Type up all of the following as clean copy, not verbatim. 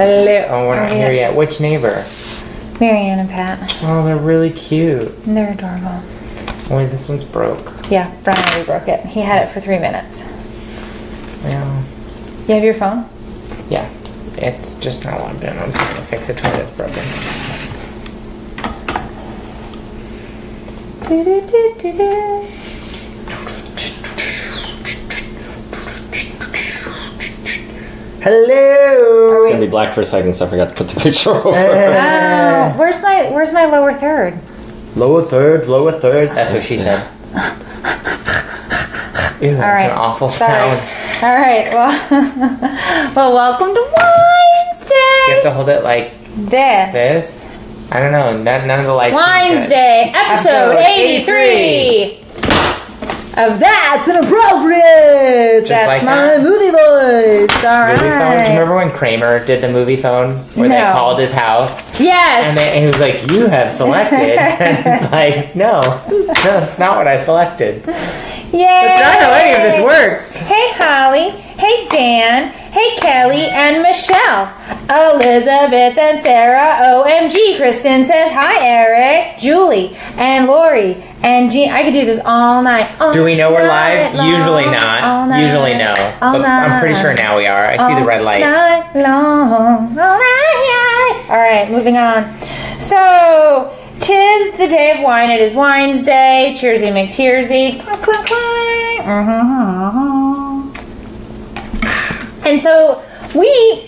Hello. Oh, we're not here yet. Which neighbor? Marianne and Pat. Oh, they're really cute. And they're adorable. Only this one's broke. Yeah, Brian already broke it. He had it for 3 minutes. Well. You have your phone? Yeah. It's just not logged in. I'm trying to fix it. Try this broken. Hello. It's gonna be black for a second, so I forgot to put the picture over. Where's my lower third? Lower third. That's what she said. Ew, that's an awful sound. All right, well, welcome to Winesday. You have to hold it like this. This? I don't know. None of the lights. Winesday, episode 83 of That's Inappropriate. That's my movie voice. All right. Movie phone? Do you remember when Kramer did the movie phone where they called his house? Yes. And he was like, "You have selected." And it's like, no, it's not what I selected. Yay! That's not how any of this works. Hey, Holly. Hey, Dan. Hey, Kelly and Michelle. Elizabeth and Sarah. OMG. Kristen says hi, Eric. Julie and Lori and Jean. I could do this all night. Do we know we're live? Usually not. Usually no. But I'm pretty sure now we are. I see the red light. All night long. All night. All right, moving on. So... 'tis the day of wine. It is Winesday. Cheersy McTearsy. Clunk, clunk, clunk. And so we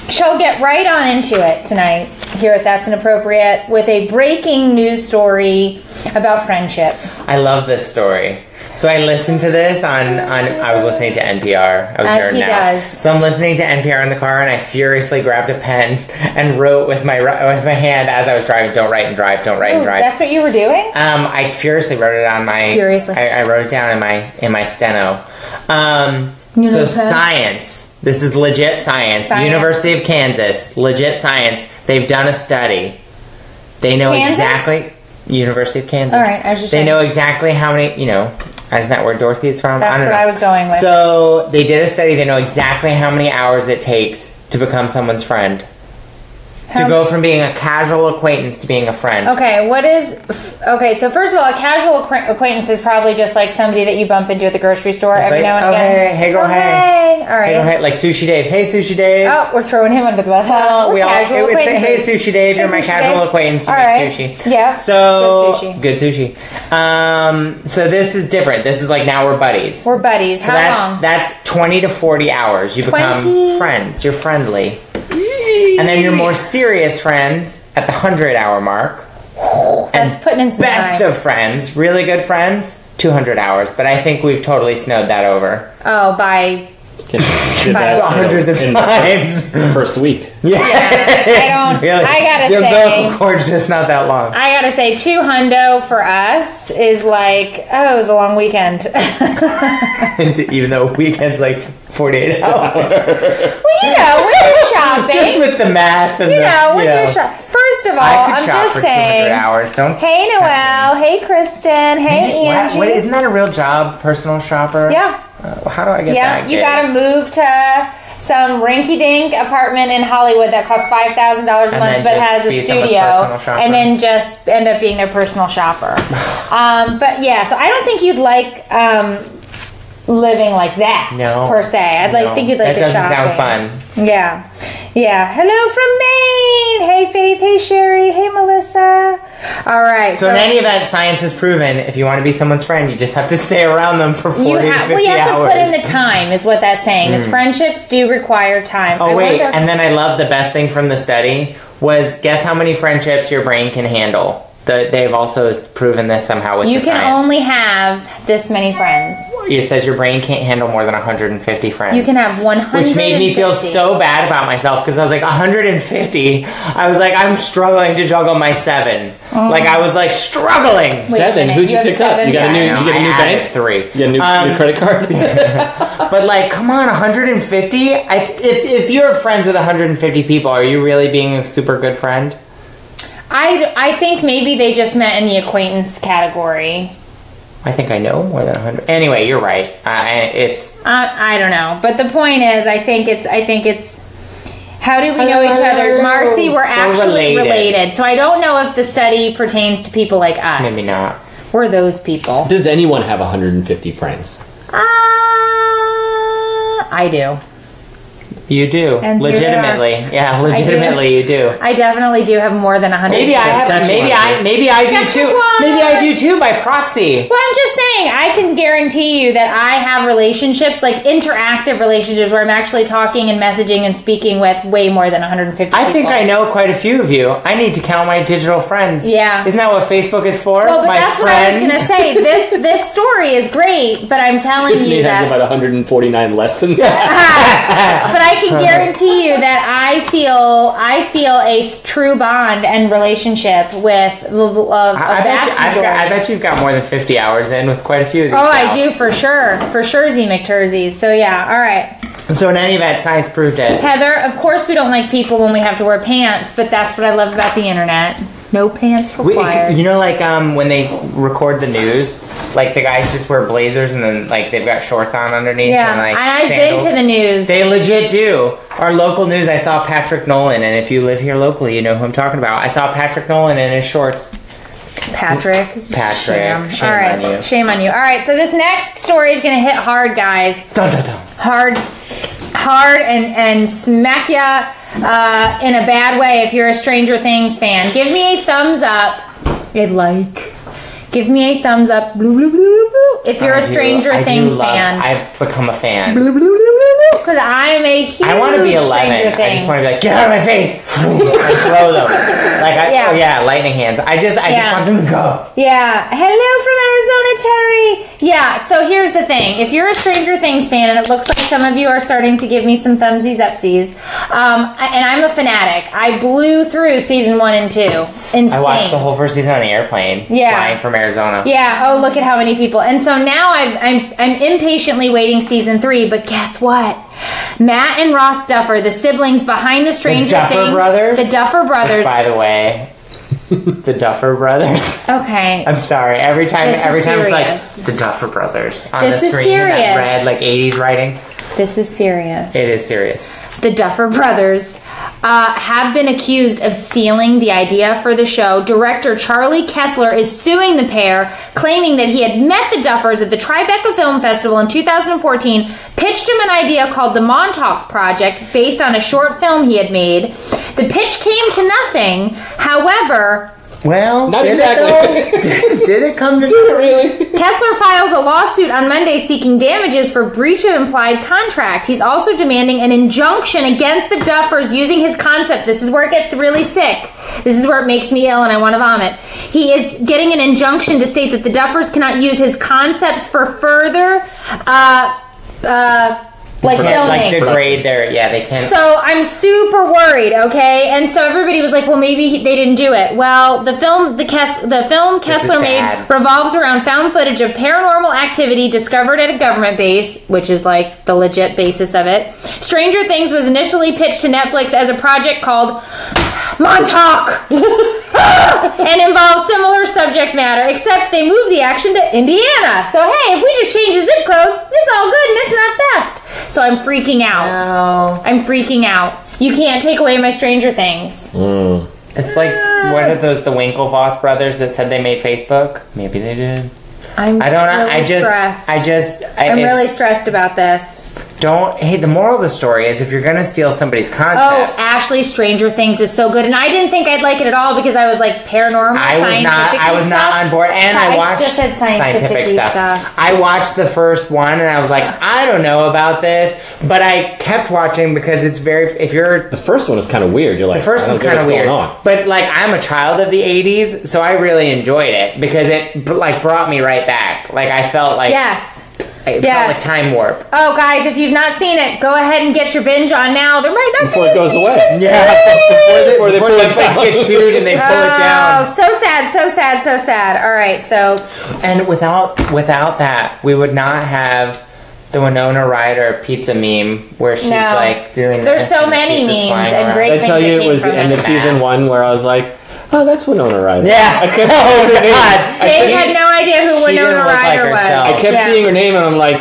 shall get right on into it tonight here at That's Inappropriate with a breaking news story about friendship. I love this story. So I listened to this I was listening to NPR. I was As here he now. does. So I'm listening to NPR in the car, and I furiously grabbed a pen and wrote with my hand as I was driving, "Don't write and drive, don't write and drive." That's what you were doing? I furiously wrote it on my... Furiously. I wrote it down in my steno. So science. This is legit science. University of Kansas. Legit science. They've done a study. They know exactly... University of Kansas. All right, I was just saying. They know exactly how many, isn't that where Dorothy is from? That's what I was going with. So they did a study. They know exactly how many hours it takes to become someone's friend. To go from being a casual acquaintance to being a friend. Okay, so first of all, a casual acquaintance is probably just like somebody that you bump into at the grocery store every now and again. Hey, girl, hey. Hey, all right. Hey, girl, hey, like Sushi Dave. Hey, Sushi Dave. Oh, we're throwing him under the bus. We all say, "Hey, Sushi Dave, you're my casual acquaintance. You make sushi." Yeah. So good sushi. So this is different. This is like now we're buddies. We're buddies. So How long? That's 20 to 40 hours. You become friends. You're friendly. And then you're more serious friends at the 100-hour mark. That's putting in some best time. of friends, really good friends, 200 hours. But I think we've totally snowed that over. Oh, by hundreds of times. First week. Yeah. I gotta the say, umbilical cord's just not that long. I gotta say, $200 for us is like, it was a long weekend. Even though weekend's like 48 hours. Well, when you're shopping. Just with the math and when you're shopping. First of all, I could I'm shop just for saying. 200 hours. Hey, Noelle. Hey, Kristen. Hey, Angie. What, isn't that a real job, personal shopper? Yeah. How do I get that? Yeah, you gotta move to some rinky-dink apartment in Hollywood that costs $5,000 a month but has a studio, and then just end up being their personal shopper. But yeah, so I don't think you'd like living like that, per se. I'd think you'd like the shopping. That doesn't sound fun. Yeah. Hello from Maine. Hey, Faith. Hey, Sherry. Hey, Melissa. All right. So in any event, science has proven if you want to be someone's friend, you just have to stay around them for 40 to 50 hours. Well, you have to put in the time, is what that's saying. Is friendships do require time. Oh, and then I love the best thing from the study was guess how many friendships your brain can handle. They've also proven this somehow with the science. You can only have this many friends. It says your brain can't handle more than 150 friends. You can have 150. Which made me feel so bad about myself because I was like, 150? I was like, I'm struggling to juggle my 7. Like, I was like, struggling. Wait 7? Who'd you pick up? You got a new, did you get a new bank? 3. You got a new credit card? But like, come on, 150? If you're friends with 150 people, are you really being a super good friend? I think maybe they just meant in the acquaintance category. I think I know more than 100. Anyway, you're right. I don't know, but the point is, I think it's How do we know each other? Marcy, we're actually related. So I don't know if the study pertains to people like us. Maybe not. We're those people. Does anyone have 150 friends? I do. You do. And legitimately. Yeah, legitimately you do. I definitely do have more than 100. Maybe I do too. Maybe I do too by proxy. Well, I'm just saying, I can guarantee you that I have relationships, like interactive relationships, where I'm actually talking and messaging and speaking with way more than 150 people. I think I know quite a few of you. I need to count my digital friends. Yeah. Isn't that what Facebook is for? Well, but that's what I was going to say. This story is great, but I'm telling Tiffany you that... has about 149 less than that. But I can guarantee you that I feel a true bond and relationship with I bet you've got more than 50 hours in with quite a few of these. Oh, I do, for sure, Z McTurzies. So yeah, all right. So in any event, science proved it. Heather, of course we don't like people when we have to wear pants, but that's what I love about the internet. No pants required. You know, like when they record the news, like the guys just wear blazers and then like they've got shorts on underneath. Yeah, and, like, I've sandals. been to the news. They legit do. Our local news, I saw Patrick Nolan, and if you live here locally, you know who I'm talking about. I saw Patrick Nolan in his shorts. Patrick. Shame on you. Shame on you. All right, so this next story is going to hit hard, guys. Dun, dun, dun. Hard and smack ya in a bad way if you're a Stranger Things fan. Give me a thumbs up. Give me a thumbs up. If you're a Stranger Things fan. I've become a fan. Because I'm a huge I want to be 11. I just want to be like, get out of my face. And throw them. Lightning hands. I just want them to go. Yeah. Hello from Arizona, Terry. Yeah, so here's the thing. If you're a Stranger Things fan, and it looks like some of you are starting to give me some thumbsies upsies, and I'm a fanatic. I blew through season 1 and 2. Insane. I watched the whole first season on the airplane. Yeah. Flying from Arizona. Yeah. Oh, look at how many people. And so now I'm impatiently waiting season 3, but guess what? Matt and Ross Duffer, the siblings behind the Stranger Things. The Duffer Brothers. Which, by the way, the Duffer Brothers. Okay. I'm sorry. Every time it's like the Duffer Brothers on the screen. Serious. In that red, like 80s writing. This is serious. It is serious. The Duffer Brothers have been accused of stealing the idea for the show. Director Charlie Kessler is suing the pair, claiming that he had met the Duffers at the Tribeca Film Festival in 2014, pitched him an idea called the Montauk Project based on a short film he had made. The pitch came to nothing. However... Well, not exactly. Did it come to nothing? Really? Kessler files a lawsuit on Monday seeking damages for breach of implied contract. He's also demanding an injunction against the Duffers using his concept. This is where it gets really sick. This is where it makes me ill and I want to vomit. He is getting an injunction to state that the Duffers cannot use his concepts for further filming. Degrade they can. So I'm super worried, okay? And so everybody was like, well, maybe they didn't do it. Well, the film Kessler made revolves around found footage of paranormal activity discovered at a government base, which is like the legit basis of it. Stranger Things was initially pitched to Netflix as a project called Montauk and involves similar subject matter, except they moved the action to Indiana. So hey, if we just change the zip code, it's all good and it's not theft. So I'm freaking out. No. I'm freaking out. You can't take away my Stranger Things. It's like, what are those, the Winklevoss brothers that said they made Facebook? Maybe they did. I'm really stressed about this. The moral of the story is if you're going to steal somebody's concept. Oh, Ashley, Stranger Things is so good. And I didn't think I'd like it at all because I was like paranormal, scientific I was not on board. And I watched just said scientific stuff. I watched the first one and I was like, I don't know about this. But I kept watching because it's the first one is kind of weird. You're like, the first one's kind of weird. But like, I'm a child of the 80s, so I really enjoyed it because it like brought me right back. Like I felt like... Yes. It felt like time warp. Oh, guys, if you've not seen it, go ahead and get your binge on now. There might not before it goes away. Before Netflix get sued and they pull it down. Oh, so sad. All right, so... And without that, we would not have the Winona Ryder pizza meme where she's like doing There's so many memes and great things. I tell you, it was the end of season 1 where I was like, oh, that's Winona Ryder. Yeah. I couldn't see her name. Dave had no idea who Winona Ryder was. I kept seeing her name and I'm like,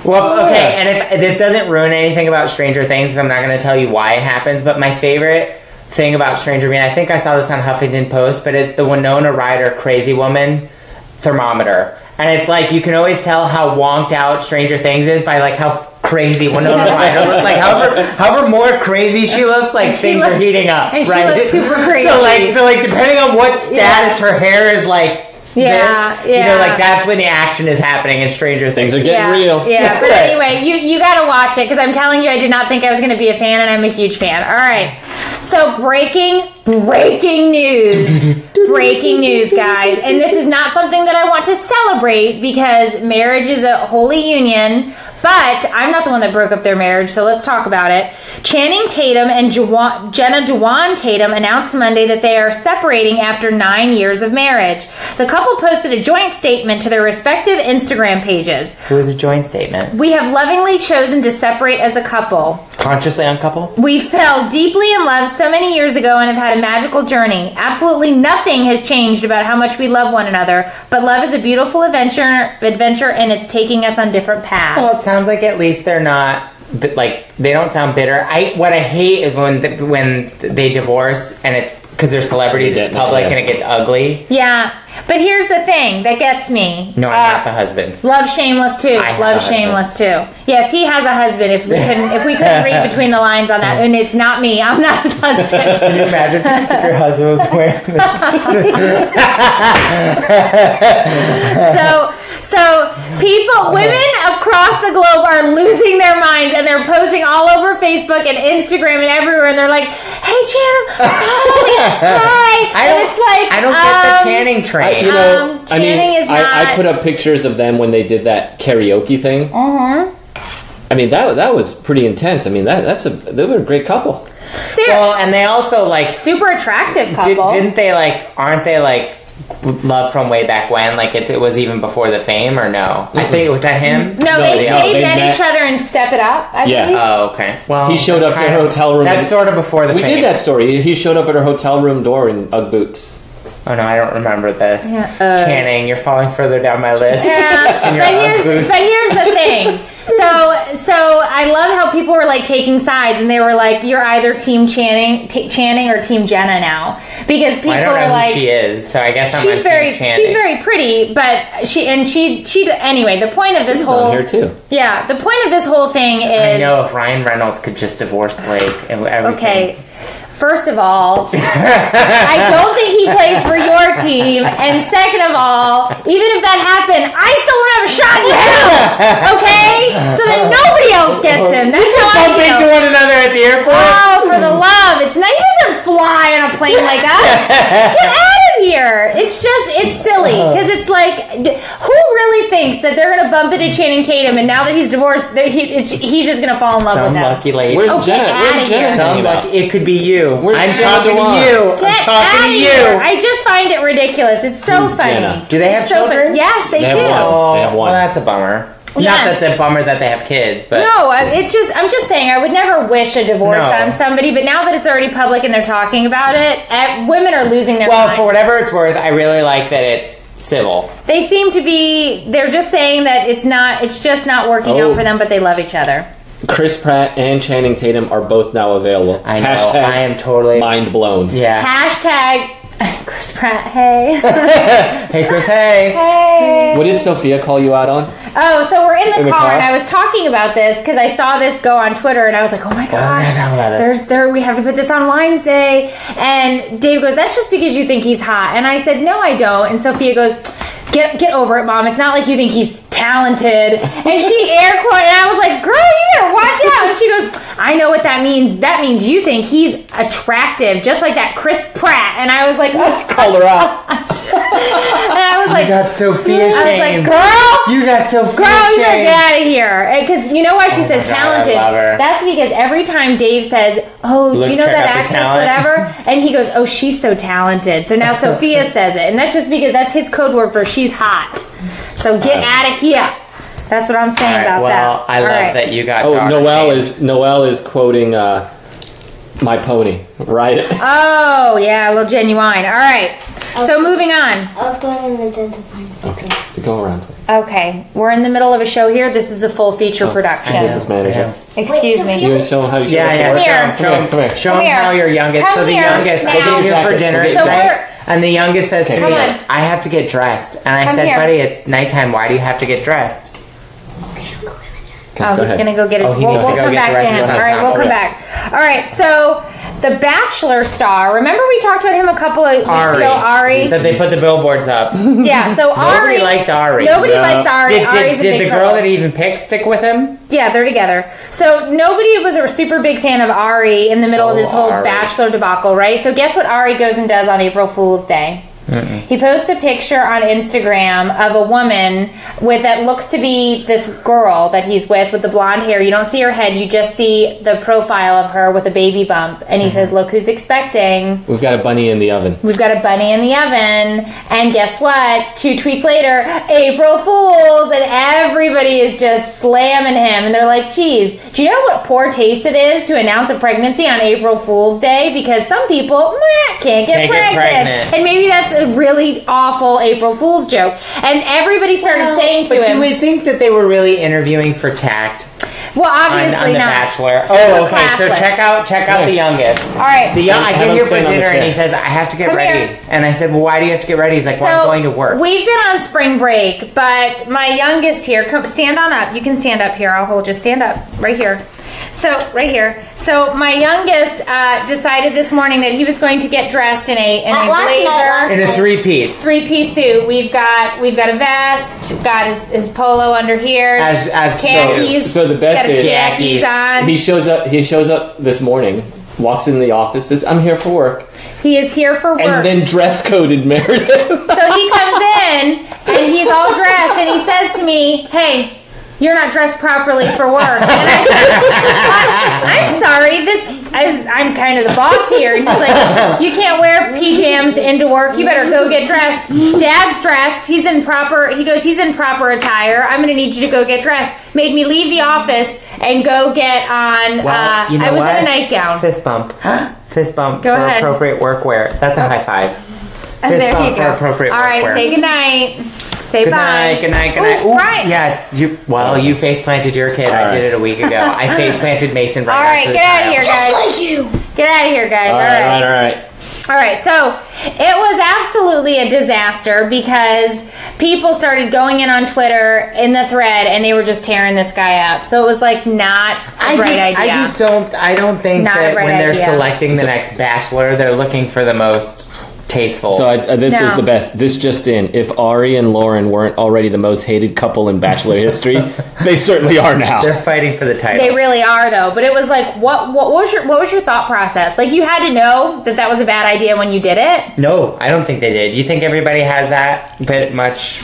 Well, okay, and if this doesn't ruin anything about Stranger Things, I'm not going to tell you why it happens, but my favorite thing about Stranger Things, I think I saw this on Huffington Post, but it's the Winona Ryder Crazy Woman thermometer. And it's like, you can always tell how wonked out Stranger Things is by like how crazy Winona Ryder looks. Like however more crazy she looks, like things are heating up. And right? she looks super crazy. So like depending on what status her hair is like, yeah. You know, like that's when the action is happening in Stranger Things. Things are getting real. Yeah, but anyway, you gotta watch it because I'm telling you, I did not think I was gonna be a fan, and I'm a huge fan. All right, so breaking news, breaking news, guys, and this is not something that I want to celebrate because marriage is a holy union. But I'm not the one that broke up their marriage, so let's talk about it. Channing Tatum and Jenna Tatum announced Monday that they are separating after 9 years of marriage. The couple posted a joint statement to their respective Instagram pages. It was a joint statement. We have lovingly chosen to separate as a couple. Consciously uncouple? We fell deeply in love so many years ago and have had a magical journey. Absolutely nothing has changed about how much we love one another, but love is a beautiful adventure and it's taking us on different paths. Well, it sounds like at least they're not, like, they don't sound bitter. What I hate is when they divorce and it's because they're celebrities, it's public, and it gets ugly. Yeah, but here's the thing that gets me. No, I'm not the husband. Love Shameless too. Love Shameless too. Yes, he has a husband. If we couldn't read between the lines on that, and it's not me. I'm not his husband. Can you imagine if your husband was wearing So women across the globe are losing their minds, and they're posting all over Facebook and Instagram and everywhere, and they're like, "Hey, Channing, hi!" And it's like, I don't get the Channing train. Channing is not. I put up pictures of them when they did that karaoke thing. I mean, that was pretty intense. I mean, they were a great couple. And they also like super attractive couple. Didn't they aren't they like love from way back when? Like it was even before the fame, or no? Mm-hmm. I think it was that him. No, they met each other and Step It Up. I believe. Oh, okay. Well, he showed up to her hotel room. That's sort of before the fame. We did that story. He showed up at her hotel room door in Ugg boots. Oh no, I don't remember this. Yeah. Channing, you're falling further down my list. Yeah, but here's the thing. So I love how people were like taking sides, and they were like, "You're either Team Channing or Team Jenna now," because people are like, who she is. So I guess she's very pretty, but she anyway. The point of this whole on here too. Yeah, the point of this whole thing is, I know if Ryan Reynolds could just divorce Blake and everything. Okay. First of all, I don't think he plays for your team. And second of all, even if that happened, I still don't have a shot in hell. Okay? So that nobody else gets him. That's how I feel. Bump into one another at the airport? Oh, for the love. It's not, he doesn't fly on a plane like us. Get out of here. It's silly. Because it's like, who really thinks that they're going to bump into Channing Tatum and now that he's divorced, he's just going to fall in love with them? Some lucky lady. Where's Jenna? Some lucky. It could be you. I'm Jenna talking to you. Get I'm talking to you. Here. I just find it ridiculous. It's so funny. Jenna? Do they have children? Yes, they do. They have one. Well, that's a bummer. Yes. Not that the bummer that they have kids, but no, I'm just saying I would never wish a divorce on somebody, but now that it's already public and they're talking about it, women are losing their minds. For whatever it's worth, I really like that it's civil. They seem to be. They're just saying that it's just not working out for them, but they love each other. Chris Pratt and Channing Tatum are both now available. I know. Hashtag I am totally mind blown. Yeah. Hashtag Chris Pratt. Hey. Hey, Chris. Hey. Hey. What did Sophia call you out on? Oh, so we're in the car, and I was talking about this because I saw this go on Twitter, and I was like, "Oh my gosh, we have to put this on Winesday." And Dave goes, "That's just because you think he's hot." And I said, "No, I don't." And Sophia goes, Get over it, Mom. It's not like you think he's talented." And she air quoted, and I was like, "Girl, you better watch out." And she goes, "I know what that means. That means you think he's attractive, just like that Chris Pratt." And I was like, call her out. And I was like, you got Sophia shamed. I was like, "Girl, you got Sophia you shamed. Get out of here." Because you know why she says talented? I love her. That's because every time Dave says, "Oh, do you know that actress, whatever?" And he goes, "Oh, she's so talented." So now Sophia says it, and that's just because that's his code word for she's hot. So get out of here. That's what I'm saying about that. Well, I love that you got. Noelle is quoting My Pony, right? Oh yeah, a little Genuine. All right. So moving on. I was going in the den to find something. Okay, go around. Okay, we're in the middle of a show here. This is a full feature production. Business manager. Excuse me. You show them how you show Come here. Show them how your youngest. Come so the here youngest, now. I get here for dinner, So right? And the youngest says to me, on. I have to get dressed. And I Come said, here. buddy, it's nighttime. Why do you have to get dressed? Okay, I'm going to check. Oh, he's going to go get his... Oh, he we'll needs to go come get back the rest to of him. his All right, we'll ensemble. come back. All right, so the Bachelor star, remember we talked about him a couple of weeks ago, Ari? Said they put the billboards up. Yeah, so Ari... Nobody likes Ari. Nobody likes Ari. Ari's in Did big the girl trouble. that he even picked stick with him? Yeah, they're together. So nobody was a super big fan of Ari in the middle of this whole Ari. Bachelor debacle, right? So guess what Ari goes and does on April Fool's Day? He posts a picture on Instagram of a woman with that looks to be this girl that he's with the blonde hair. You don't see her head, you just see the profile of her with a baby bump. And he says, look who's expecting. We've got a bunny in the oven. We've got a bunny in the oven. And guess what? 2 tweets later, April Fools. And everybody is just slamming him. And they're like, geez, do you know what poor taste it is to announce a pregnancy on April Fool's Day? Because some people can't get pregnant. And maybe that's a really awful April Fool's joke. And everybody started saying to him... Do we think that they were really interviewing for tact? Well, obviously on the not. Bachelor. So Oh, okay. So classless. check out the youngest. All right. I Have get him here for stand on the dinner, and chair. he says, I have to get Come ready. here. And I said, well, why do you have to get ready? He's like, well, I'm going to work. We've been on spring break, but my youngest here, come stand on up. You can stand up here. I'll hold you. Stand up right here. So right here. So my youngest decided this morning that he was going to get dressed in a blazer, In a three-piece. three-piece suit. We've got a vest, got his polo under here, As khakis. So the best got his is khakis on. he shows up this morning, walks in the office, says, I'm here for work. He is here for work. And then dress coded Meredith. So he comes in and he's all dressed and he says to me, hey, you're not dressed properly for work. And I said, I'm sorry, I'm kind of the boss here. And he's like, you can't wear PJs into work. You better go get dressed. Dad's dressed. He's in proper attire. I'm going to need you to go get dressed. Made me leave the office and go get on, Well, you know I was what? in a nightgown. Fist bump. Fist bump Go for ahead. appropriate workwear. That's a high five. And Fist there bump you for go. appropriate All right, workwear. say goodnight. Say Good bye. night, good night, good night. Ooh, Ooh, right. yeah, you face planted your kid. I did it a week ago. I face planted Mason right All right, after the get out of child. here, guys. Like you. Get out of here, guys. all right. All right, so it was absolutely a disaster because people started going in on Twitter in the thread and they were just tearing this guy up. So it was like not a bright idea. I don't think Not a that bright when they're idea. selecting the next bachelor, they're looking for the most tasteful. So this No. was the best. This just in. If Ari and Lauren weren't already the most hated couple in Bachelor history, they certainly are now. They're fighting for the title. They really are, though. But it was like, what was your thought process? Like, you had to know that was a bad idea when you did it. No, I don't think they did. You think everybody has that bit much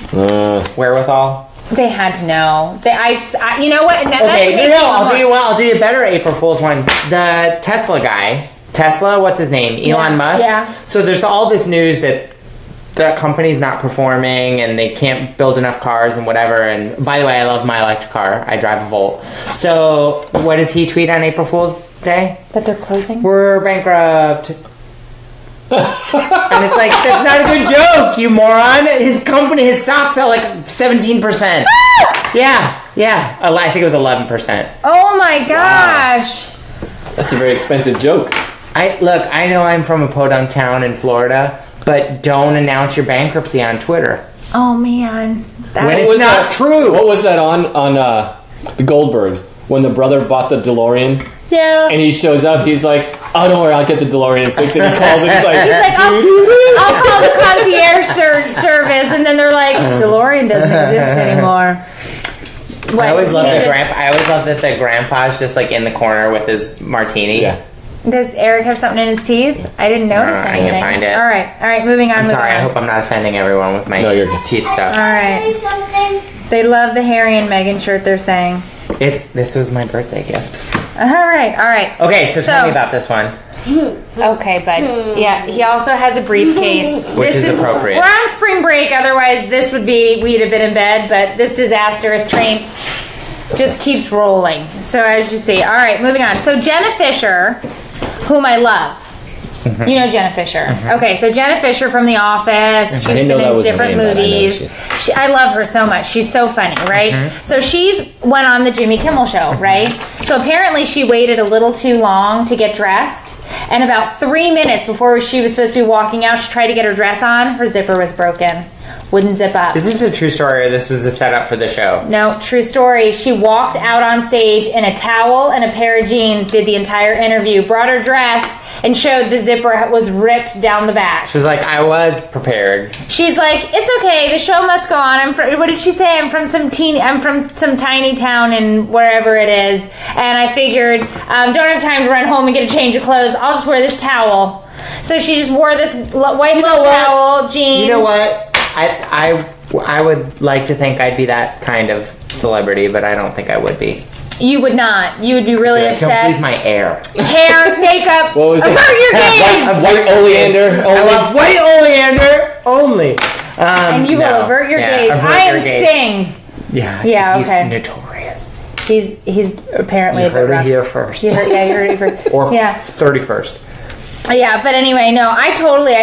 wherewithal? They had to know. You know what? And that's Okay, what makes no, me I'll more- do you one. I'll do you a better April Fool's one. The Tesla guy. Tesla, what's his name? Elon Musk? Yeah. So there's all this news that the company's not performing and they can't build enough cars and whatever. And by the way, I love my electric car. I drive a Volt. So what does he tweet on April Fool's Day? That they're closing? We're bankrupt. And it's like, that's not a good joke, you moron. His stock fell like 17%. Yeah. I think it was 11%. Oh my gosh. That's a very expensive joke. I know I'm from a podunk town in Florida, but don't announce your bankruptcy on Twitter. Oh man. When it's not true. What was that on the Goldbergs when the brother bought the DeLorean? Yeah. And he shows up, he's like, oh, don't worry, I'll get the DeLorean and fix it. He calls it, he's like, I'll call the concierge service, and then they're like, DeLorean doesn't exist anymore. I always love that the grandpa's just like in the corner with his martini. Yeah. Does Eric have something in his teeth? I didn't notice I anything. can't find it. All right, moving on. I'm sorry, I moving on. hope I'm not offending everyone with my No, you're good. teeth stuff. All right. Say something. They love the Harry and Meghan shirt, they're saying. This was my birthday gift. All right. Okay, so tell me about this one. Okay, bud. Yeah, he also has a briefcase. Which is appropriate. We're on spring break, otherwise we'd have been in bed, but this disastrous train just keeps rolling. So as you see. All right, moving on. So Jenna Fischer, whom I love. Mm-hmm. You know Jenna Fischer. Mm-hmm. Okay, so Jenna Fischer from The Office. She's been in different movies. I love her so much. She's so funny, right? Mm-hmm. So she's went on the Jimmy Kimmel Show, right? So apparently she waited a little too long to get dressed. And about 3 minutes before she was supposed to be walking out, she tried to get her dress on. Her zipper was broken. Wouldn't zip up. Is this a true story or this was a setup for the show? No, true story. She walked out on stage in a towel and a pair of jeans, did the entire interview, brought her dress, and showed the zipper was ripped down the back. She was like, I was prepared. She's like, it's okay, the show must go on. What did she say? I'm from some tiny town in wherever it is, and I figured, don't have time to run home and get a change of clothes. I'll just wear this towel. So she just wore this white little towel, jeans. You know what? I would like to think I'd be that kind of celebrity, but I don't think I would be. You would not. You would be really upset. Don't breathe my air. Hair, makeup. What was it? Avert your gaze. White oleander. I love white oleander only. And you will avert your gaze. I am Sting. Yeah. Yeah. Okay. He's notorious. He's apparently you heard it here first. You heard it first. Or 31st. Yeah, but anyway, no, I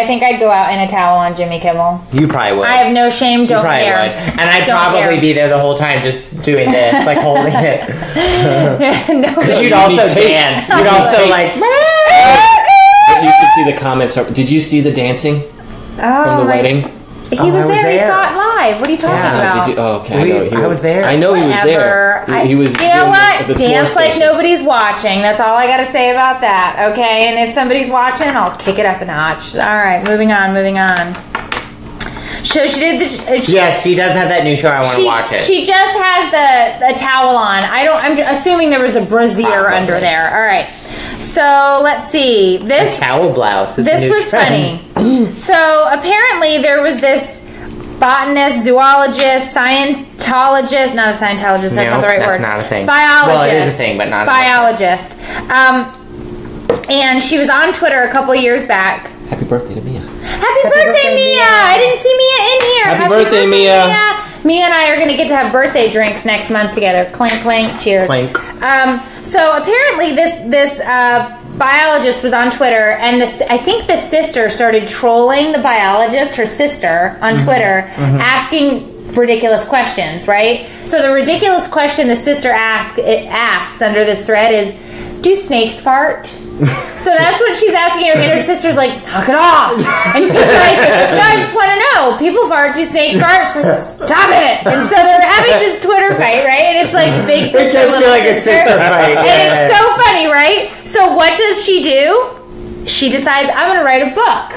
think I'd go out in a towel on Jimmy Kimmel. You probably would. I have no shame, don't care. You probably would. And I'd probably be there the whole time just doing this, like holding it. Because you'd also dance. You'd also like... You should see the comments. Did you see the dancing from the wedding? He was there. He saw it live. What are you talking about? Did you? Oh, okay. I was there. I know he was there. He was. You know what? Dance like nobody's watching. That's all I got to say about that. Okay, and if somebody's watching, I'll kick it up a notch. All right, moving on. So she did yes, she does have that new show. I want to watch it. She just has the towel on. I'm assuming there was a brassiere under there. All right. So let's see. This a towel blouse. This was funny. So apparently there was this botanist, zoologist, Scientologist. Not a Scientologist. That's not the right word. Not a thing. Biologist. Well, it is a thing, but not biologist. And she was on Twitter a couple of years back. Happy birthday to Mia. Happy birthday, Mia! I didn't see Mia in here. Happy birthday, Mia. Mia and I are going to get to have birthday drinks next month together. Clink, clink, cheers. Clink. So apparently this biologist was on Twitter, and I think the sister started trolling the biologist, her sister, on Twitter, asking ridiculous questions, right? So the ridiculous question the sister asks under this thread is, do snakes fart? So that's what she's asking her, and her sister's like, knock it off. And she's like, no, I just want to know. People fart, do snakes fart? She's like, stop it. And so they're having this Twitter fight, right? And it's like big sister, it does feel like a sister fight. And it's so funny, right? So what does she do? She decides, I'm going to write a book.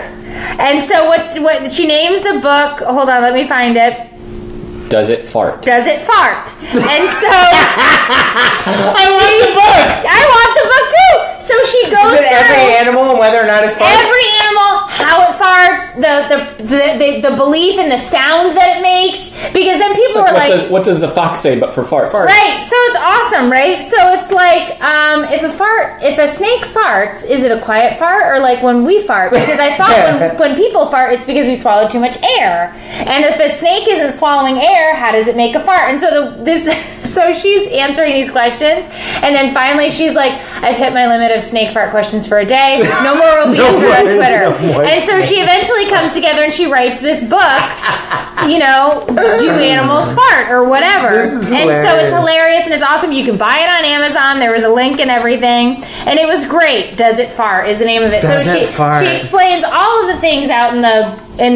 And so what she names the book, hold on, let me find it. Does it fart? Does it fart? And so I want the book. I want the book too. So she goes through every animal and whether or not it farts. Every animal, how it farts, the belief in the sound that it makes. Because then people are like, what does the fox say but for farts? Right. So it's awesome, right? So it's like, if a snake farts, is it a quiet fart or like when we fart? Because I thought when people fart, it's because we swallow too much air. And if a snake isn't swallowing air, how does it make a fart? And so she's answering these questions, and then finally she's like, I've hit my limit of snake fart questions for a day. No more will be answered on Twitter. And so she eventually comes together and she writes this book, do animals fart or whatever. And so it's hilarious and it's awesome. You can buy it on Amazon. There was a link and everything, and it was great. Does it fart is the name of it. She explains all of the things out in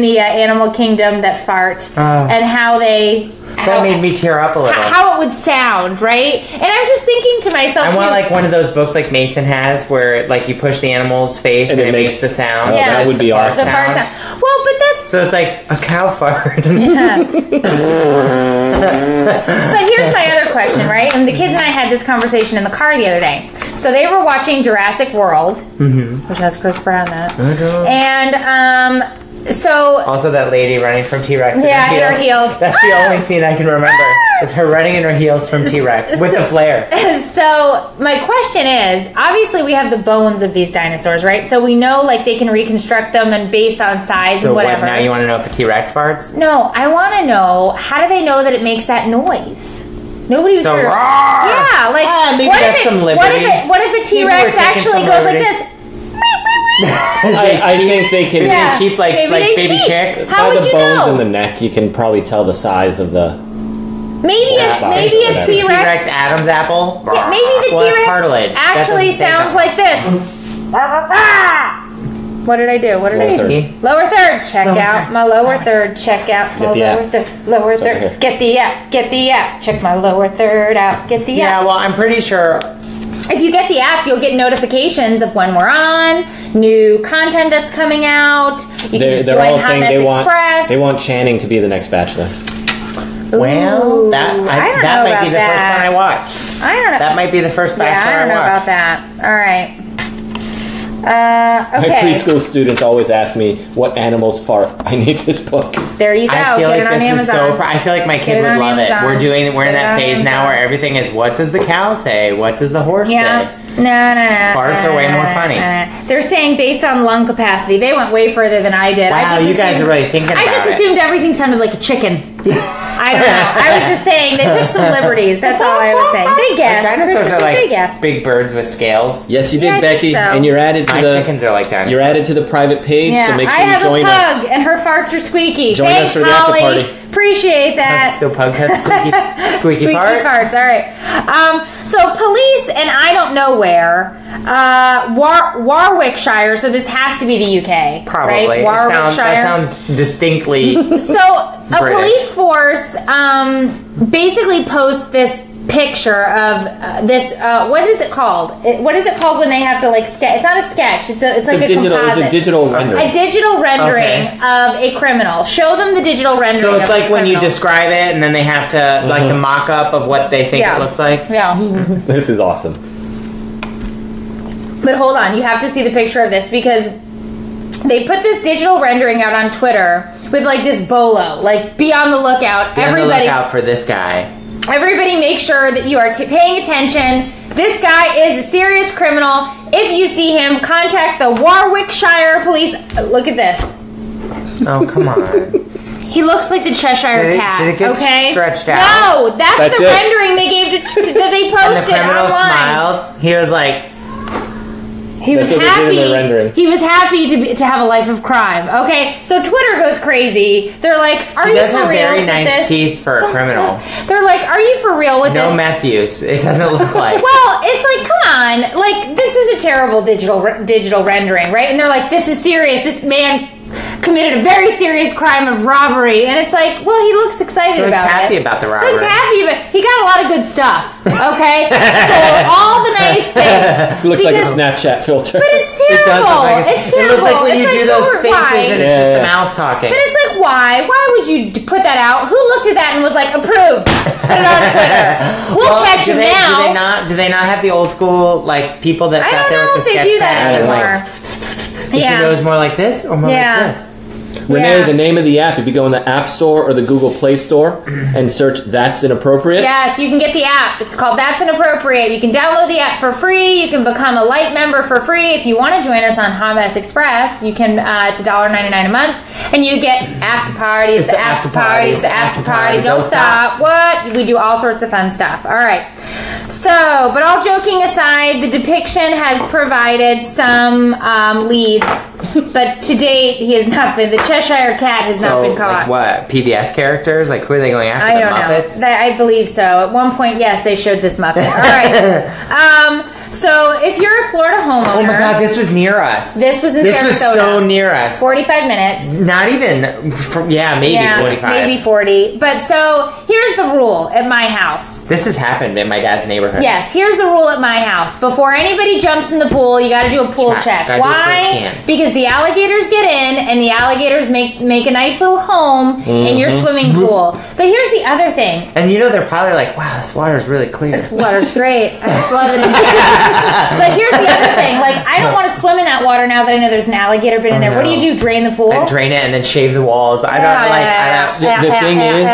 the animal kingdom that fart and how they. That made me tear up a little. How it would sound, right? And I'm just thinking to myself, I want like one of those books like Mason has where like you push the animal's face and it makes the sound. Oh, that would be awesome. The fart sound. Well, but that's... So it's like a cow fart. Yeah. But here's my other question, right? And the kids and I had this conversation in the car the other day. So they were watching Jurassic World, which has Chris Pratt in it. And so also that lady running from T-Rex. Yeah, in her heels. That's the only scene I can remember. Is her running in her heels from T-Rex with the flare. So my question is, obviously we have the bones of these dinosaurs, right? So we know like they can reconstruct them and based on size and whatever. So now you want to know if a T-Rex farts? No, I want to know, how do they know that it makes that noise? Nobody was heard. Yeah, like maybe that's some liberty. What if a T-Rex actually goes like this? I think they can. They're cheap like baby chicks. How By would the you bones know? in the neck, you can probably tell the size of the. Maybe a T-Rex. T-Rex Adam's apple. Yeah, maybe the Well, that's T-Rex cartilage. That actually doesn't say sounds that. like this. What did I do? What did I do? Third. Lower third, check Lower out third. my lower third, check out my Get the lower app. third, lower It's over third, here. get the app, check my lower third out, get the Yeah, app. well, I'm pretty sure. If you get the app, you'll get notifications of when we're on, new content that's coming out. You can They're join all Hot saying Mess Express. they want Channing to be the next Bachelor. Well, that I don't that know might about be the first one I watch. I don't know. That might be the first Bachelor I don't know watch. about that. All right. My Okay. preschool students always ask me what animals fart. I need this book. There you go. I feel Get like it on this Amazon. is so. I feel like my Get kid it would on love it. Amazon. We're in Get that it on phase now Amazon. where everything is. What does the cow say? What does the horse Yeah. say? No. Farts are way more funny. They're saying based on lung capacity. They went way further than I did. Wow, you guys are really thinking about I just it. assumed everything sounded like a chicken. I don't know. I was just saying they took some liberties. That's all I was saying. They guessed. Dinosaurs are They like guessed. big birds with scales. Yes, you did, Yeah, I Becky, think so. and you're added to My the. chickens are like dinosaurs. You're added to the private page, Yeah, so make I sure you have join a pug, us. and her farts are squeaky. Join us Thanks, for the after Holly. party. Appreciate that. So pugs have squeaky Squeaky fart. farts. All right. So police, and I don't know where, Warwickshire. So this has to be the UK, Probably. right? That Warwickshire. sounds distinctly. So a British. police force basically posts this picture of this. What is it called? What is it called when they have to like sketch? It's not a sketch. It's like a composite. It's a digital rendering. A digital rendering of a criminal. Show them the digital rendering. So it's of like a when you criminal. describe it, and then they have to like the mock-up of what they think it looks like. Yeah. This is awesome. But hold on, you have to see the picture of this because they put this digital rendering out on Twitter with like this bolo. Like, be on the lookout. Be on the Everybody, lookout for this guy. everybody, make sure that you are paying attention. This guy is a serious criminal. If you see him, contact the Warwickshire police. Look at this. Oh, come on. He looks like the Cheshire Cat. Did it get okay? stretched out? No, that's the it. rendering they gave that they posted And the criminal online. smiled. He was like, He was That's what they did in happy. their rendering. He was happy to have a life of crime. Okay, so Twitter goes crazy. They're like, "Are he you does for have real very with nice this?" teeth for a criminal. They're like, "Are you for real with No this?" meth use. It doesn't look like. Well, it's like, come on, like this is a terrible digital rendering, right? And they're like, "This is serious. This man committed a very serious crime of robbery," and it's like, well, he looks excited He looks about happy it. about the robbery. Looks happy, but he got a lot of good stuff. Okay, so all the nice things. Looks like a Because- Snapchat filter. But it's It does terrible. look like It's it terrible. looks like when It's you like, do those why? faces and it's just Yeah. the mouth talking. But it's like, why? Why would you put that out? Who looked at that and was like, approved? Put it on Twitter. We'll catch do him they, now. Do they not have the old school like people that I sat don't there know with the if they sketch do that pad and anymore. like? Yeah. It was more like this or more Yeah. like this. Renee, Yeah. the name of the app, if you go in the App Store or the Google Play Store and search That's Inappropriate. Yes, you can get the app. It's called That's Inappropriate. You can download the app for free. You can become a light member for free. If you want to join us on Hot Mess Express, you can. It's $1.99 a month, and you get after parties, It's the after party, the after party. Don't stop. What? We do all sorts of fun stuff. All right. So, but all joking aside, the depiction has provided some leads, but to date, he has not been. The Cheshire Cat has not So been caught. like what PBS characters? Like who are they going after? I the don't Muppets? know. I believe so. At one point, yes, they showed this Muppet. All right. So if you're a Florida homeowner, Oh my God, this was near us. This was in This was Sarasota. so near us. 45 minutes. Not even. Maybe 45. Maybe 40. But so here's the rule at my house. This has happened in my dad's neighborhood. Yes, here's the rule at my house. Before anybody jumps in the pool, you got to do a pool check. Gotta do a pool Why? scan. Because the alligators get in, and the alligators make a nice little home in your swimming pool. But here's the other thing. And you know they're probably like, wow, this water's really clear. This water's great. I just love it. But here's the other thing. Like, I don't want to swim in that water now that I know there's an alligator been in there. What do you do? Drain the pool? And drain it and then shave the walls. I don't. The thing is,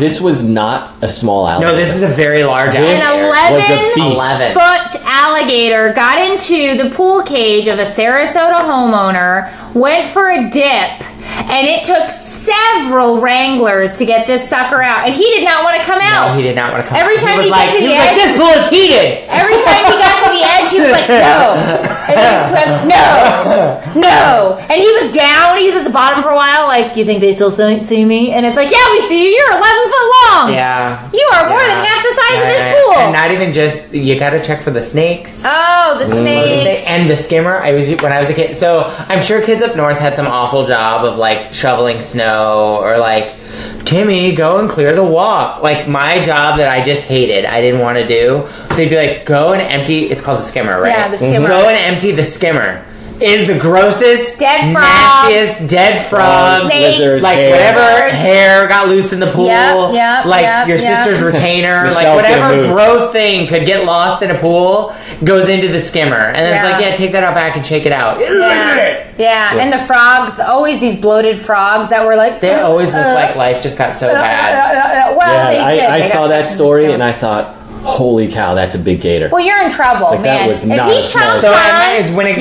this was not a small alligator. No, this is a very large This alligator. An was a 11 beast. foot alligator got into the pool cage of a Sarasota homeowner, went for a dip, and it took several wranglers to get this sucker out, and he did not want to come out. No, he did not want to come Every out. time he got to the edge, this pool is heated. Every time he got to the edge, he was like, no. And then he swam, no. And he was down. He was at the bottom for a while. Like, you think they still see me? And it's like, yeah, we see you. You're 11 foot long. Yeah. You are more than half the size of this pool. And not even just, you got to check for the snakes. Oh, the snakes. And the skimmer. When I was a kid. So I'm sure kids up north had some awful job of like shoveling snow or like, Timmy, go and clear the walk. Like my job that I just hated, I didn't want to do. They'd be like, go and empty. It's called the skimmer, right? Yeah, the skimmer. Go and empty the skimmer. Is the grossest, dead frogs, nastiest dead frogs, lizards, like whatever hair got loose in the pool, your sister's retainer, Michelle's like whatever gross thing could get lost in a pool goes into the skimmer, and then it's like, take that out back and shake it out. Yeah, and the frogs, always these bloated frogs that were like, they always look like life just got so bad. I saw that story and I thought, holy cow, that's a big gator. Well, you're in trouble, man. That was not a small. So when they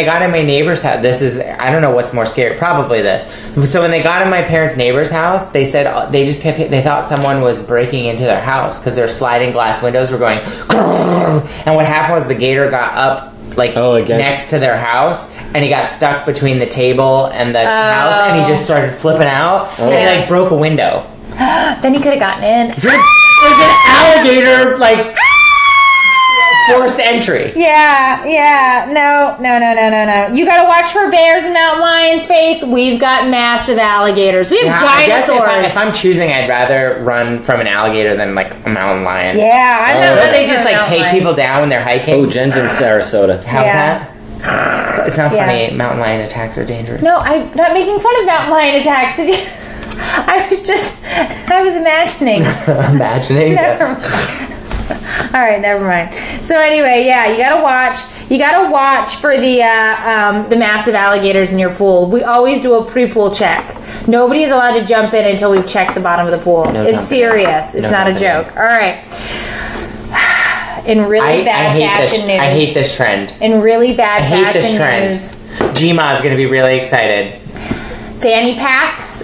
got in my neighbor's house, this is, I don't know what's more scary. Probably this. So when they got in my parents' neighbor's house, they said they thought someone was breaking into their house because their sliding glass windows were going. And what happened was the gator got up next to their house, and he got stuck between the table and the house, and he just started flipping out, and he broke a window. Then he could have gotten in. There's an alligator, forced entry. Yeah. No. You gotta watch for bears and mountain lions, Faith. We've got massive alligators. We have dinosaurs. I guess if I'm choosing, I'd rather run from an alligator than, a mountain lion. Yeah, I'm not. Don't they just, take people down when they're hiking? Oh, Jen's in Sarasota. How's that? It's not funny. Mountain lion attacks are dangerous. No, I'm not making fun of mountain lion attacks. I was imagining. Imagining? All right, never mind. So anyway, you gotta watch for the massive alligators in your pool. We always do a pre-pool check. Nobody is allowed to jump in until we've checked the bottom of the pool. It's serious. It's not a joke. All right. In really bad fashion news. I hate this trend. In really bad fashion news. Gma is going to be really excited. Fanny packs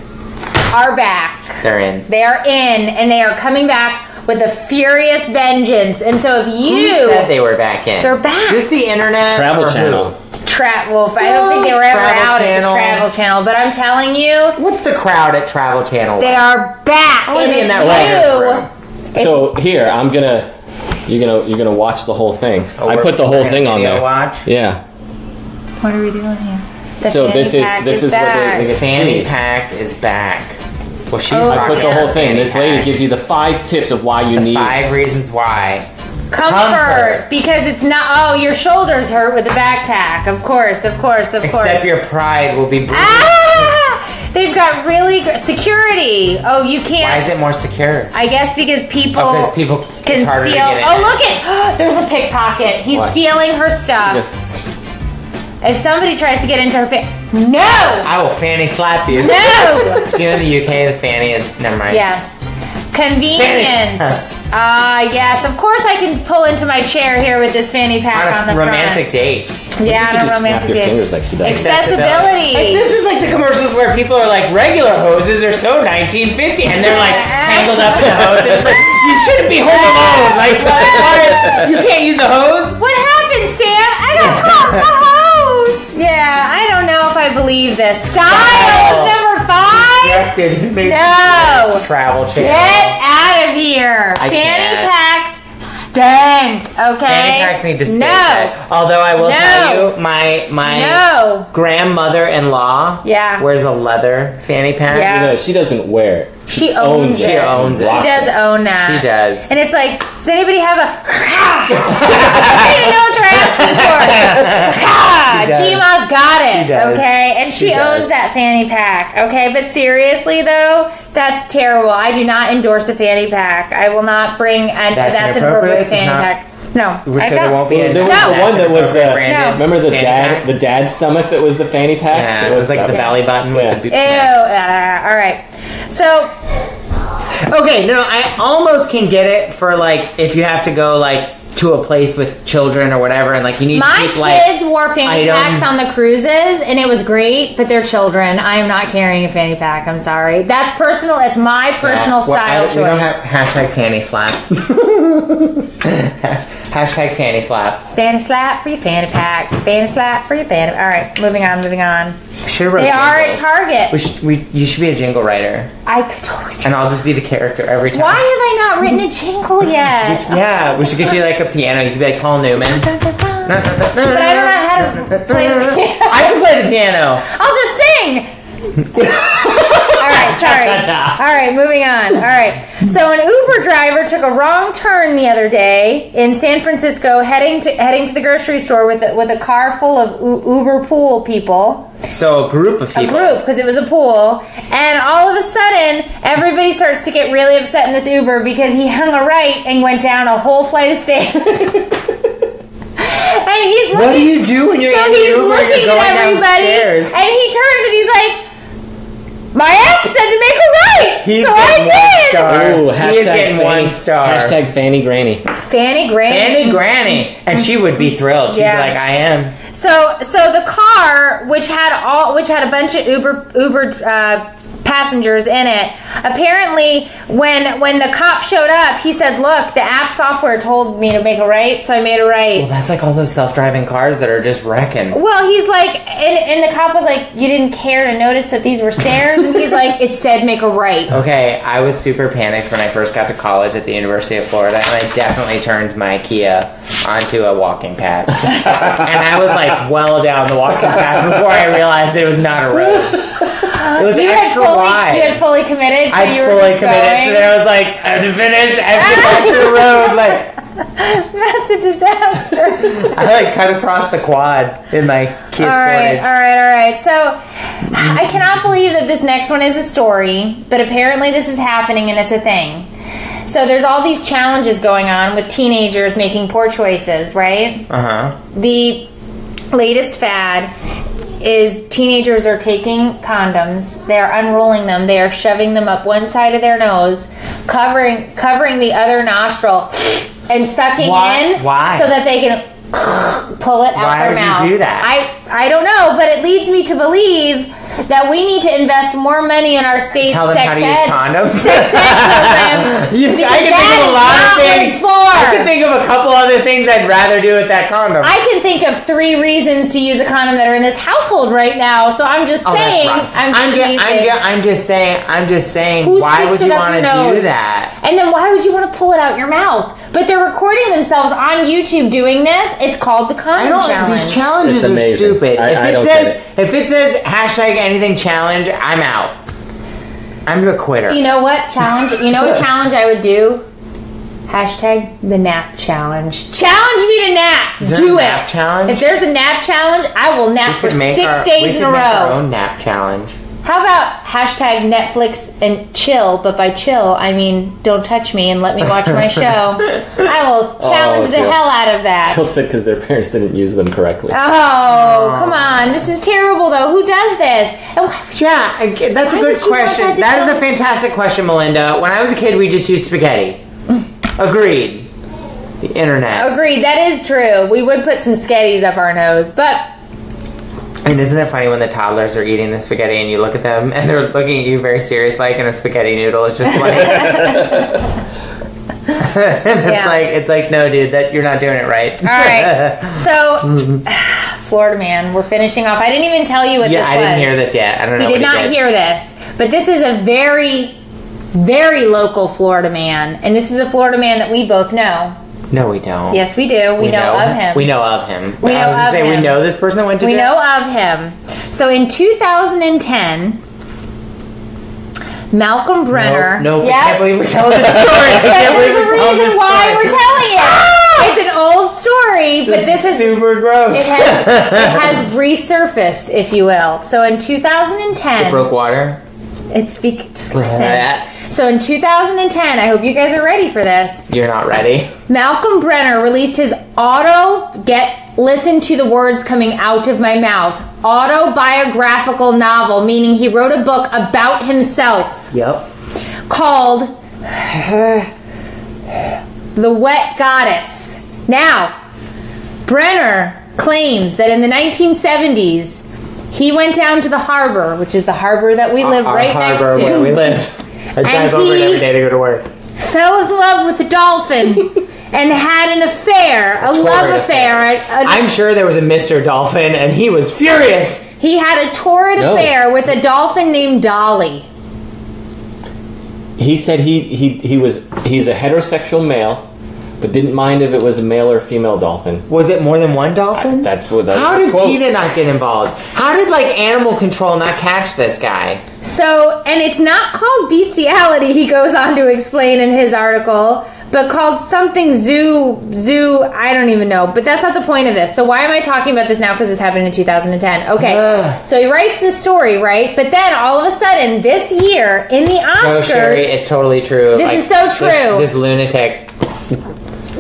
are back. They're in. They are in, and they are coming back with a furious vengeance. And so if you... Who said they were back in? They're back. Just the internet? Travel Channel. I don't think they were ever out at the Travel Channel, but I'm telling you... What's the crowd at Travel Channel? They are back. I want to be in that writer's room. So here, you're gonna watch the whole thing. I put the whole thing on there. Watch? Yeah. What are we doing here? This is what the fanny pack is back. Well, she's I put the whole thing. This lady gives you the 5 tips of why you need 5 reasons why. Comfort, because it's not. Oh, your shoulders hurt with the backpack. Of course. Except your pride will be bruised. They've got really security. Oh, you can't. Why is it more secure? I guess because people can steal. To get in. Oh, look it! There's a pickpocket. He's stealing her stuff. If somebody tries to get into her no! I will fanny slap you. No! Do you know in the UK the fanny is... Never mind. Yes. Convenience. Yes. Of course I can pull into my chair here with this fanny pack on the romantic front. date. Yeah, on a romantic date. Fingers like she does. Accessibility. This is like the commercials where people are like, regular hoses are so 1950, and they're like tangled up in the hose. And it's like, you shouldn't be home alone. Like, you can't use a hose? What happened, Sam? I got caught in the hose. Yeah, I don't know if I believe this. Style number 5? No. Travel Channel. Get out of here. Fanny packs stink, okay? Fanny packs need to stink. Although I will tell you, my grandmother-in-law wears a leather fanny pack. Yeah. She doesn't wear it. She owns it. She owns it. She does own that. She does. And it's like, does anybody have a... I didn't know what you're asking for. Gma's got it. She does. Okay? And she owns that fanny pack. Okay? But seriously, though, that's terrible. I do not endorse a fanny pack. I will not bring... That's an appropriate fanny pack. No, so there won't be. There was the one that was the. Remember the pack? the dad stomach that was the fanny pack. Yeah, it was like the belly button with the. Ew! All right. So. Okay, no, I almost can get it for if you have to go to a place with children or whatever, and like you need to keep My kids wore fanny packs on the cruises, and it was great, but they're children. I am not carrying a fanny pack. I'm sorry. That's personal. It's my personal style choice. We don't have hashtag fanny slap. Hashtag fanny slap. Fanny slap for your fanny pack. Fanny slap for your fanny. All right, moving on. They are at Target. You should be a jingle writer. I could totally do And I'll just be the character every time. Why have I not written a jingle yet? We should get you like a piano. You could be like Paul Newman. But I don't know how to play the piano. I can play the piano. I'll just sing. All right, sorry. All right, moving on. All right. So an Uber driver took a wrong turn the other day in San Francisco, heading to the grocery store with a car full of Uber pool people. So a group of people. Because it was a pool. And all of a sudden, everybody starts to get really upset in this Uber because he hung a right and went down a whole flight of stairs. And he's looking. What do you do when you're in the Uber and you're going downstairs? And he turns and he's like, my app said to make a right, He's so I did. Ooh, he is getting fanny, 1 star. Hashtag Fanny Granny. Fanny Granny. And she would be thrilled. She'd be like, I am. So the car, which had a bunch of Uber passengers in it, apparently when the cop showed up, he said, look, the app software told me to make a right, so I made a right. Well, that's like all those self-driving cars that are just wrecking. Well, he's like, and the cop was like, you didn't care to notice that these were stairs? And he's like, it said make a right. Okay, I was super panicked when I first got to college at the University of Florida, and I definitely turned my Kia onto a walking path. And I was like well down the walking path before I realized it was not a road. It was extra wide. You had fully committed? I fully committed. So then I was like, I have to finish. I have to get back to the road. Like, that's a disaster. I like cut across the quad in my Kia Sportage. All right. So I cannot believe that this next one is a story, but apparently this is happening and it's a thing. So there's all these challenges going on with teenagers making poor choices, right? The latest fad is teenagers are taking condoms, they are unrolling them, they are shoving them up one side of their nose, covering the other nostril, and sucking in. Why? So that they can pull it out their mouth. Why would you do that? I don't know, but it leads me to believe that we need to invest more money in our state Tell them sex how to ed use condoms. sex ed programs. I can think of a lot of things. I can think of a couple other things I'd rather do with that condom. I can think of 3 reasons to use a condom that are in this household right now. So I'm just saying. I'm just saying. Who why would you want to do that? And then why would you want to pull it out your mouth? But they're recording themselves on YouTube doing this. It's called the condom challenge. These challenges are stupid. If it says hashtag anything challenge, I'm out. I'm a quitter. You know what challenge? You know what challenge I would do? Hashtag the nap challenge. Challenge me to nap. Is there do a it. nap challenge? If there's a nap challenge, I will nap for 6 days in a row. We could make our own nap challenge. How about hashtag Netflix and chill? But by chill, I mean don't touch me and let me watch my show. I will challenge the hell out of that. Feel sick because their parents didn't use them correctly. Oh, come on. This is terrible, though. Who does this? That's a good question. That is a fantastic question, Melinda. When I was a kid, we just used spaghetti. Agreed. The internet. Agreed. That is true. We would put some sketties up our nose, but... And isn't it funny when the toddlers are eating the spaghetti and you look at them and they're looking at you very serious like, and a spaghetti noodle is just like... and it's like, no, dude, that you're not doing it right. All right. So, Florida man, we're finishing off. I didn't even tell you what this was. Yeah, I didn't hear this yet. I don't know what he did. He did not hear this. But this is a very, very local Florida man. And this is a Florida man that we both know. No, we don't. Yes, we do. We know of him. We know of him. We know this person that went to jail? We know of him. So in 2010, Malcolm Brenner... No, I can't believe we're telling this story. I can't believe we're telling this story. There's a reason why we're telling it. It's an old story, but this is... super gross. It has resurfaced, if you will. So in 2010... It broke water? Just listen. So in 2010, I hope you guys are ready for this. You're not ready. Malcolm Brenner released his listen to the words coming out of my mouth, autobiographical novel, meaning he wrote a book about himself. Yep. Called The Wet Goddess. Now, Brenner claims that in the 1970s, he went down to the harbor, which is the harbor that we live right next to. Where we live. I drive over it every day to go to work. Fell in love with the dolphin and had an affair, a love affair. I'm sure there was a Mr. Dolphin, and he was furious. He had a torrid affair with a dolphin named Dolly. He said he's a heterosexual male, but didn't mind if it was a male or female dolphin. Was it more than one dolphin? How did PETA not get involved? How did animal control not catch this guy? So, and it's not called bestiality, he goes on to explain in his article, but called something zoo, I don't even know. But that's not the point of this. So why am I talking about this now? Because this happened in 2010. Okay, so he writes this story, right? But then all of a sudden, this year, in the Oscars... No, Sherry, it's totally true. This is so true. This lunatic...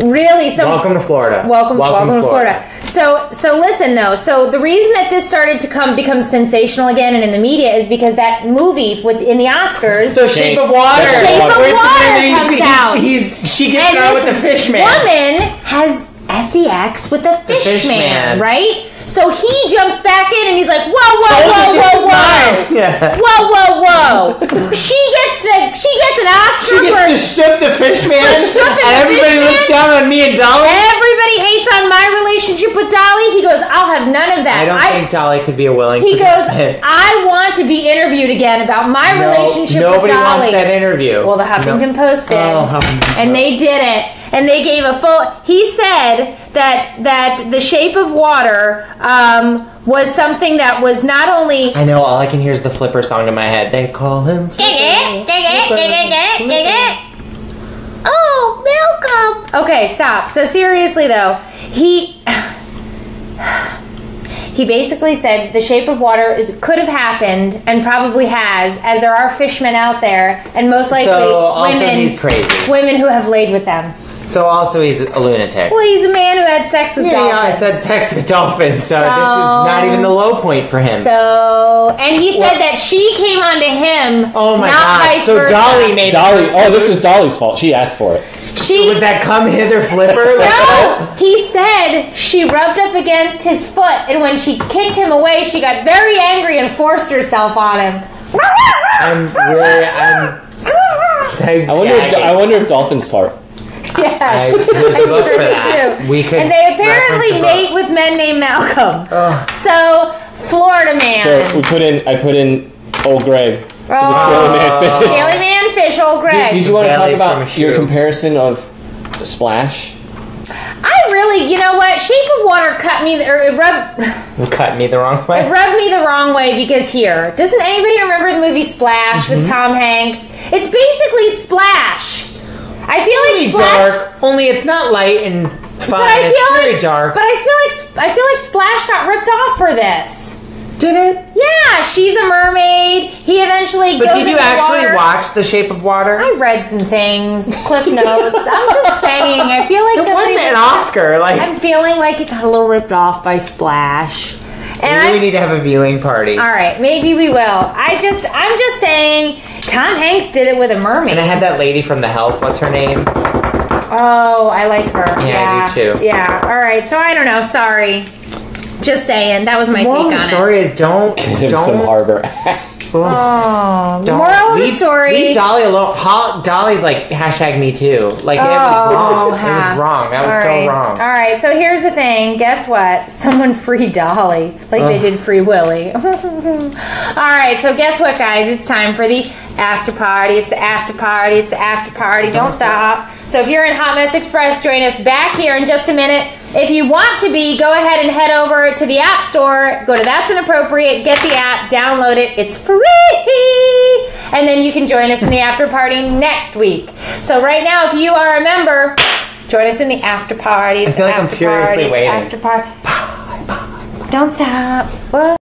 Really? So welcome to Florida. Welcome to Florida. So listen though. So the reason that this started to become sensational again and in the media is because that movie in the Oscars, The Shape of Water. The Shape of Water comes out. She gets out with the fish man. Woman has sex with the fish man, right? So he jumps back in and he's like, whoa. Yeah. Whoa. She gets an Oscar. She gets to strip the fish man. And everybody looks down on me and Dolly. Everybody hates on my relationship with Dolly. He goes, I'll have none of that. I don't think Dolly could be a willing He participant. goes, I want to be interviewed again about my relationship with Dolly. Nobody wants that interview. Well, the Huffington Post did. And they did it. And they gave a full... He said that The Shape of Water was something that was not only... I know, all I can hear is the Flipper song in my head. They call him Flipper. Oh, Malcolm! Okay, stop. So seriously, though, he basically said The Shape of Water could have happened and probably has, as there are fishmen out there, and most likely he's crazy. Women who have laid with them. So also he's a lunatic. Well, he's a man who had sex with dolphins. Yeah, I said sex with dolphins, so this is not even the low point for him. And he said that she came onto him. Oh my God! So Dolly made Dolly. Oh, this was Dolly's fault. She asked for it. Was that come hither flipper? No, he said she rubbed up against his foot, and when she kicked him away, she got very angry and forced herself on him. I wonder if dolphins fart. Yes, there's a book for that. We could. And they apparently mate with men named Malcolm. So Florida man. So I put in old Greg. The Scaly Man Fish. Scaly Man Fish, old Greg. Did you want to talk about your comparison of Splash? I really, you know what? Shape of Water cut me the wrong way. It rubbed me the wrong way because doesn't anybody remember the movie Splash with Tom Hanks? It's basically Splash. I feel like Splash, dark. Only it's not light and fun. But it's very dark. But I feel like Splash got ripped off for this. Did it? Yeah, she's a mermaid. He eventually goes into the water. But did you actually watch The Shape of Water? I read some things, Cliff Notes. I'm just saying, I feel like it wasn't an Oscar. I'm feeling like it got a little ripped off by Splash. And maybe we need to have a viewing party. All right, maybe we will. I'm just saying, Tom Hanks did it with a mermaid. And I had that lady from The Help. What's her name? Oh, I like her. Yeah, I do too. Yeah. All right. So I don't know. Sorry. Just saying. That was my take on it. The story is don't some harbor. Moral of the story. Leave Dolly alone. Dolly's like #me too. Like it was wrong. It was wrong. That was so wrong. All right. So here's the thing. Guess what? Someone freed Dolly, like they did Free Willy. All right. So guess what, guys? It's time for the after party. It's the after party. It's the after party. Don't stop. So if you're in Hot Mess Express, join us back here in just a minute. If you want to be, go ahead and head over to the App Store. Go to That's Inappropriate. Get the app. Download it. It's free. And then you can join us in the after party next week. So right now, if you are a member, join us in the after party. It's I feel like I'm furiously waiting. After party. Bye. Don't stop. What?